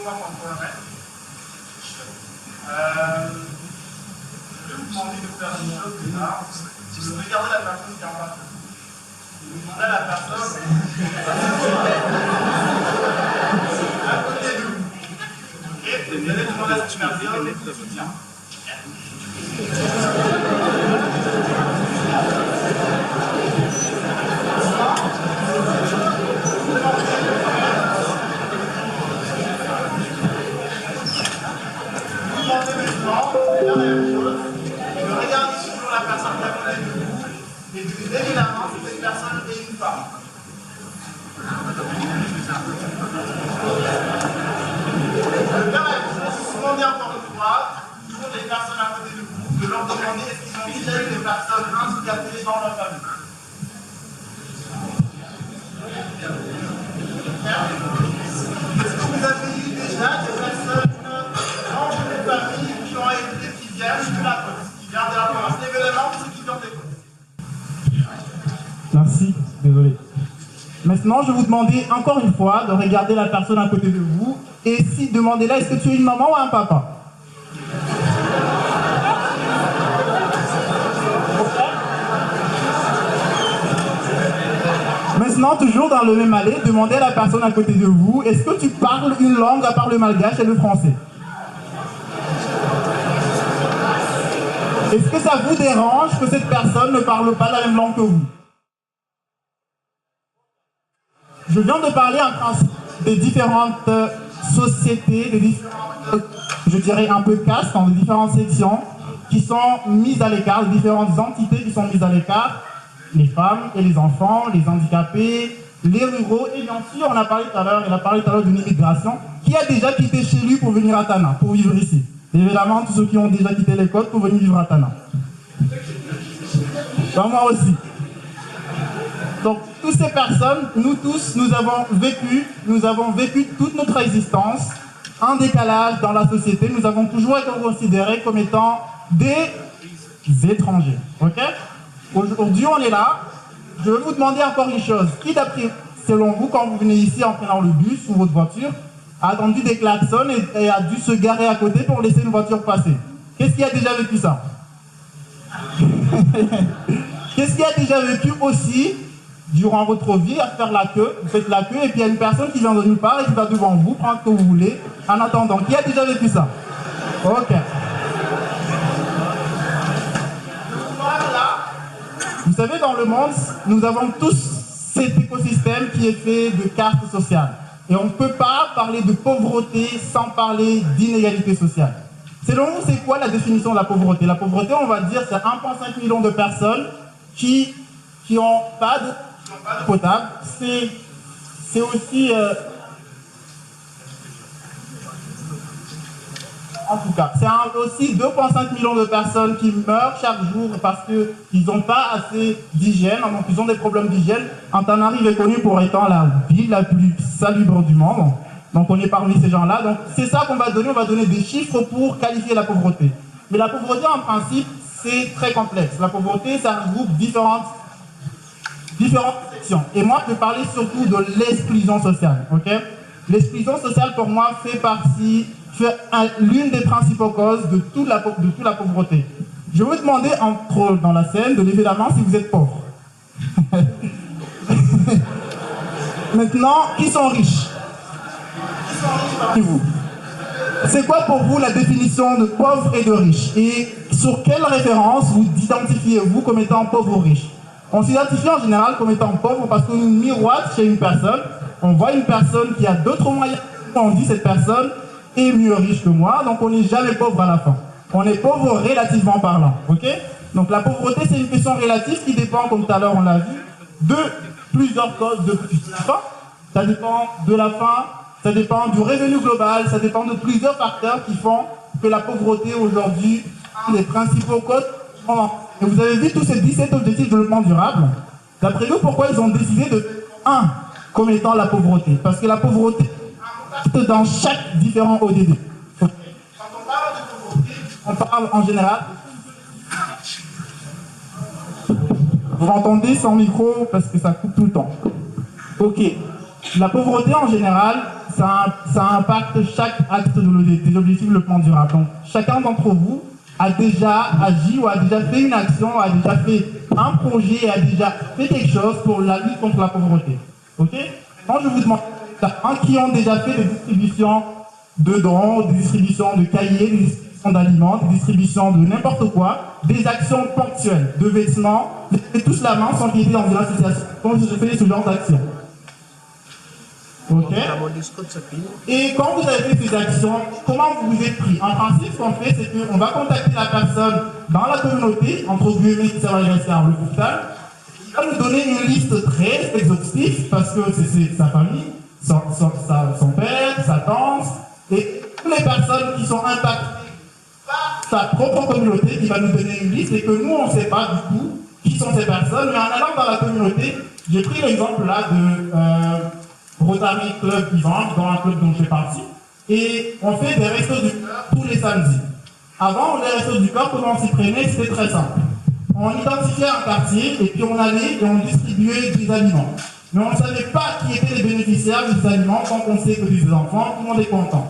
moi comprendrez. Je vais vous demander de faire une chose déjà. Si vous regardez la personne qui est en face de vous, vous demandez à la personne à côté de vous. Ok? Vous allez demander à cette personne de soutien. Regardez toujours la personne qui est à côté de vous et évidemment si cette personne est une femme. Le père a demandé encore une fois, toujours les personnes à côté de vous, de leur demander est-ce qu'ils ont déjà eu des personnes handicapées dans leur famille. Est-ce que vous avez eu déjà des personnes dans votre famille qui ont été, qui viennent de la côte, qui viennent de la province? Levez la main pour ceux qui viennent des côtes. Merci, désolé. Maintenant, je vais vous demander encore une fois de regarder la personne à côté de vous et si demandez-la, est-ce que tu es une maman ou un papa? Maintenant, toujours dans le même allée, demandez à la personne à côté de vous, est-ce que tu parles une langue à part le malgache et le français? Est-ce que ça vous dérange que cette personne ne parle pas la même langue que vous? Je viens de parler en principe des différentes sociétés, des différentes, je dirais un peu castes, dans des différentes sections qui sont mises à l'écart, des différentes entités qui sont mises à l'écart, les femmes et les enfants, les handicapés, les ruraux, et bien sûr, on a parlé tout à l'heure, il a parlé tout à l'heure d'une immigration qui a déjà quitté chez lui pour venir à Tana, pour vivre ici. Évidemment, tous ceux qui ont déjà quitté les côtes pour venir vivre à Tana. Ben, moi aussi. Donc, toutes ces personnes, nous tous, nous avons vécu toute notre existence en décalage dans la société. Nous avons toujours été considérés comme étant des étrangers. Ok? Aujourd'hui, on est là. Je vais vous demander encore une chose. Qui, d'après, selon vous, quand vous venez ici en prenant le bus ou votre voiture, a attendu des klaxons et a dû se garer à côté pour laisser une voiture passer? Qu'est-ce qui a déjà vécu ça? Qu'est-ce qui a déjà vécu aussi durant votre vie à faire la queue? Vous faites la queue et puis il y a une personne qui vient de nulle part et qui va devant vous prendre ce que vous voulez en attendant. Qui a déjà vécu ça? Ok. Vous savez, dans le monde, nous avons tous cet écosystème qui est fait de cartes sociales. Et on ne peut pas parler de pauvreté sans parler d'inégalité sociale. Selon vous, c'est quoi la définition de la pauvreté? La pauvreté, on va dire, c'est 1,5 million de personnes qui n'ont pas d'eau potable. C'est aussi... en tout cas, c'est aussi 2,5 millions de personnes qui meurent chaque jour parce qu'ils n'ont pas assez d'hygiène, donc ils ont des problèmes d'hygiène. Antananarive est connue pour étant la ville la plus salubre du monde. Donc on est parmi ces gens-là. Donc c'est ça qu'on va donner des chiffres pour qualifier la pauvreté. Mais la pauvreté, en principe, c'est très complexe. La pauvreté, ça regroupe différentes sections. Et moi, je vais parler surtout de l'exclusion sociale. Okay? L'exclusion sociale, pour moi, fait l'une des principales causes de toute la pauvreté. Je vais vous demander, dans la scène, de lever la main si vous êtes pauvre. Maintenant, qui sont riches? Vous. C'est quoi pour vous la définition de pauvre et de riche? Et sur quelle référence vous identifiez-vous comme étant pauvre ou riche? On s'identifie en général comme étant pauvre parce qu'on miroite chez une personne, on voit une personne qui a d'autres moyens, on dit cette personne est mieux riche que moi, donc on n'est jamais pauvre à la fin. On est pauvre relativement parlant, ok? Donc la pauvreté, c'est une question relative qui dépend, comme tout à l'heure on l'a vu, de plusieurs causes de faim. Ça dépend de la faim, ça dépend du revenu global, ça dépend de plusieurs facteurs qui font que la pauvreté aujourd'hui, un des principaux causes. Et vous avez vu tous ces 17 objectifs de développement durable. D'après vous, pourquoi ils ont décidé de 1 comme étant la pauvreté? Parce que la pauvreté est dans chaque différent ODD. Quand on parle de pauvreté, on parle en général. Vous m'entendez sans micro parce que ça coupe tout le temps. Ok. La pauvreté en général, ça impacte chaque acte des objectifs de développement durable. Donc, chacun d'entre vous a déjà agi ou a déjà fait une action, a déjà fait un projet, a déjà fait quelque chose pour la lutte contre la pauvreté. Ok? Quand je vous demande qui ont déjà fait des distributions de dons, des distributions de cahiers, des distributions d'aliments, des distributions de n'importe quoi, des actions ponctuelles, de vêtements, tous la main sans qu'il y ait dans une association quand je fais ce genre d'action. Ok. Et quand vous avez fait ces actions, comment vous vous êtes pris? En principe, ce qu'on fait, c'est qu'on va contacter la personne dans la communauté, entre guillemets, qui va rester à l'hôpital, qui va nous donner une liste très exhaustive, parce que c'est sa famille, son père, sa tante, et toutes les personnes qui sont impactées par sa propre communauté, qui va nous donner une liste, et que nous, on ne sait pas du tout qui sont ces personnes, mais en allant dans la communauté, j'ai pris l'exemple là de Rotary Club Vivant, dans un club dont je fais partie, et on fait des restos du cœur tous les samedis. Avant, les restos du cœur, comment on s'y prenait, c'était très simple. On identifiait un quartier, et puis on allait et on distribuait des aliments. Mais on ne savait pas qui étaient les bénéficiaires des aliments, quand on sait que c'est des enfants, tout le monde est content.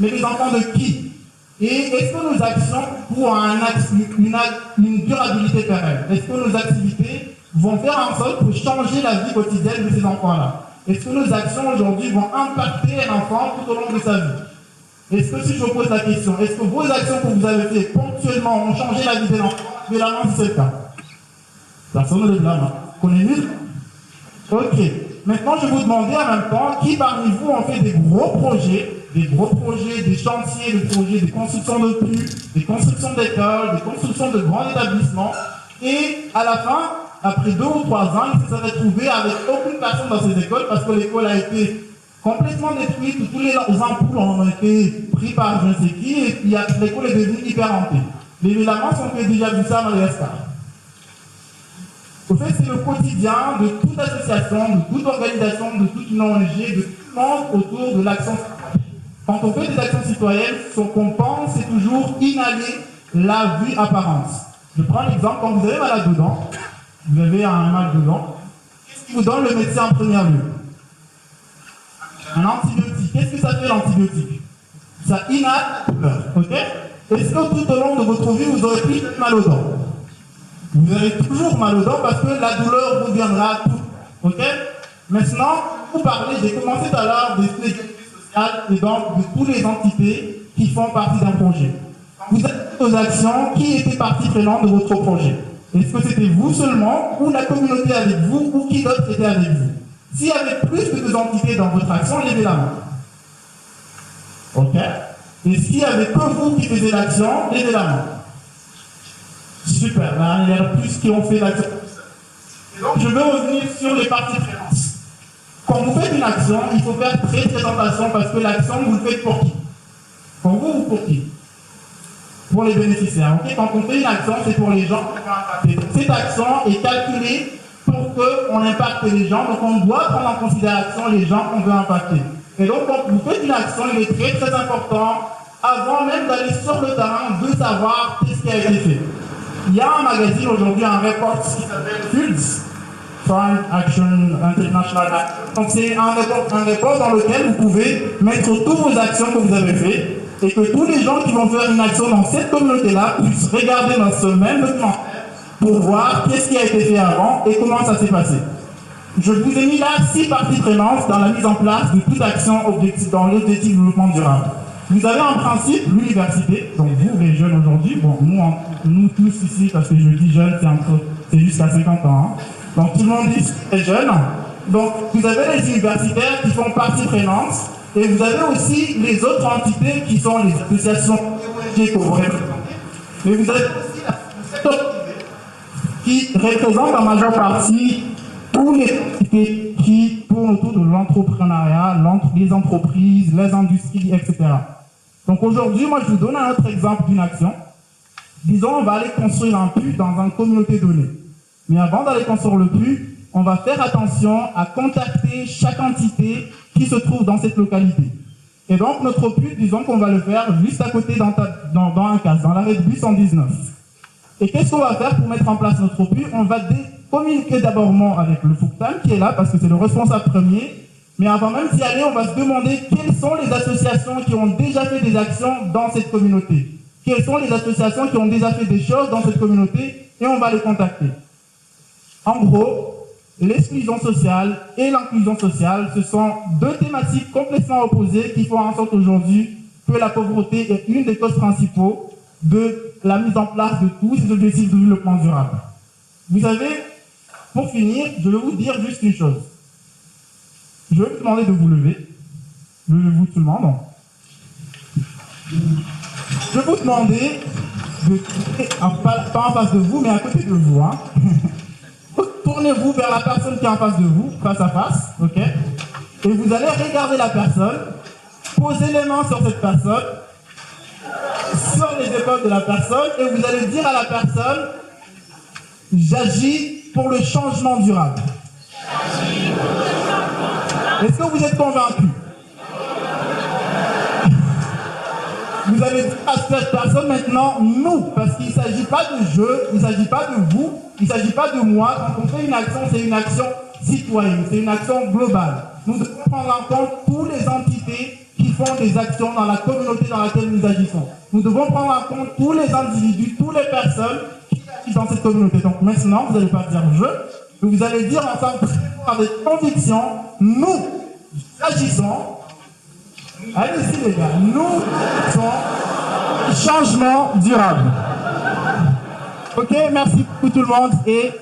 Mais les enfants de qui? Et est-ce que nos actions pour une durabilité pérenne? Est-ce que nos activités vont faire en sorte pour changer la vie quotidienne de ces enfants-là? Est-ce que nos actions aujourd'hui vont impacter un enfant tout au long de sa vie? Est-ce que si je vous pose la question, est-ce que vos actions que vous avez faites ponctuellement ont changé la vie des enfants? Levez la main si c'est le cas. Personne ne lève la main. Connaissez-vous? Ok. Maintenant, je vais vous demander en même temps qui parmi vous ont fait des gros projets, des chantiers, des projets, des constructions de puits, des constructions d'écoles, des constructions de grands établissements, et à la fin, après 2 ou 3 ans, ils se seraient retrouvés avec aucune personne dans ces écoles parce que l'école a été complètement détruite, tous les ampoules ont été pris par je ne sais qui, et puis l'école est devenue hyper hantée. Les événements sont déjà vu ça à Madagascar. Au fait, c'est le quotidien de toute association, de toute organisation, de toute une ONG, de tout le monde autour de l'action citoyenne. Quand on fait des actions citoyennes, ce qu'on pense, c'est toujours inhaler la vue apparente. Je prends l'exemple, quand vous avez malade dedans, vous avez un mal dedans, qu'est-ce qui vous donne le médecin en premier lieu? Un antibiotique. Qu'est-ce que ça fait l'antibiotique? Ça inhale la douleur. Ok? Est-ce que tout au long de votre vie, vous aurez plus mal aux dents? Vous aurez toujours mal aux dents parce que la douleur vous viendra tout. Ok? Maintenant, vous parlez, j'ai commencé tout à l'heure des inégalités sociales et donc de toutes les entités qui font partie d'un projet. Vous avez vos actions, qui était partie prenante de votre projet? Est-ce que c'était vous seulement, ou la communauté avec vous, ou qui d'autre était avec vous? S'il y avait plus de 2 entités dans votre action, levez la main. Ok? Et s'il n'y avait que vous qui faisiez l'action, levez la main. Super, là, il y en a plus qui ont fait l'action. Et donc, je vais revenir sur les parties prenantes. Quand vous faites une action, il faut faire très attention parce que l'action, vous le faites pour qui? Pour vous ou pour qui? Pour les bénéficiaires. Okay? Quand on fait une action, c'est pour les gens. Cette action est calculée pour qu'on impacte les gens. Donc on doit prendre en considération les gens qu'on veut impacter. Et donc quand vous faites une action, il est très très important, avant même d'aller sur le terrain, de savoir qu'est-ce qui a été fait. Il y a un magazine aujourd'hui, un report qui s'appelle FIELDS, Foreign Action International. Donc c'est un report dans lequel vous pouvez mettre toutes vos actions que vous avez faites, et que tous les gens qui vont faire une action dans cette communauté-là puissent regarder dans ce même document pour voir qu'est-ce qui a été fait avant et comment ça s'est passé. Je vous ai mis là 6 parties prenantes dans la mise en place de toute action dans l'objectif de développement durable. Vous avez en principe l'université, donc vous les jeunes aujourd'hui, bon nous tous ici, parce que je dis jeunes, c'est jusqu'à 50 ans, hein. Donc tout le monde dit les jeunes. Donc vous avez les universitaires qui font partie prenante. Et vous avez aussi les autres entités qui sont les associations que vous représentez. Mais vous avez aussi la secteur privé qui représente en majeure partie tous les entités qui tournent autour de l'entrepreneuriat, les entreprises, les industries, etc. Donc aujourd'hui, moi je vous donne un autre exemple d'une action. Disons, on va aller construire un puits dans une communauté donnée. Mais avant d'aller construire le puits, on va faire attention à contacter chaque entité qui se trouve dans cette localité. Et donc, notre puits, disons qu'on va le faire juste à côté dans un cas, dans l'arrêt de bus 119. Et qu'est-ce qu'on va faire pour mettre en place notre puits? On va communiquer d'abord avec le FUCTAM qui est là parce que c'est le responsable premier, Mais avant même d'y aller, on va se demander quelles sont les associations qui ont déjà fait des actions dans cette communauté. Quelles sont les associations qui ont déjà fait des choses dans cette communauté et on va les contacter. En gros, l'exclusion sociale et l'inclusion sociale, ce sont deux thématiques complètement opposées qui font en sorte aujourd'hui que la pauvreté est une des causes principaux de la mise en place de tous ces objectifs de développement durable. Vous savez, pour finir, je vais vous dire juste une chose. Je vais vous demander de vous lever. Levez-vous tout le monde. Je vais vous demander de, pas en face de vous, mais à côté de vous. Hein. Tournez-vous vers la personne qui est en face de vous, face à face, ok? Et vous allez regarder la personne, poser les mains sur cette personne, sur les épaules de la personne, et vous allez dire à la personne, j'agis pour le changement durable. Est-ce que vous êtes convaincu? Vous allez dire à cette personne maintenant, nous, parce qu'il ne s'agit pas de jeu, il ne s'agit pas de vous, il ne s'agit pas de moi. Quand on fait une action, c'est une action citoyenne, c'est une action globale. Nous devons prendre en compte toutes les entités qui font des actions dans la communauté dans laquelle nous agissons. Nous devons prendre en compte tous les individus, toutes les personnes qui agissent dans cette communauté. Donc maintenant, vous n'allez pas dire je, mais vous allez dire ensemble avec conviction, nous agissons. Allez-y les gars, nous sommes changement durable. Ok, merci beaucoup tout le monde et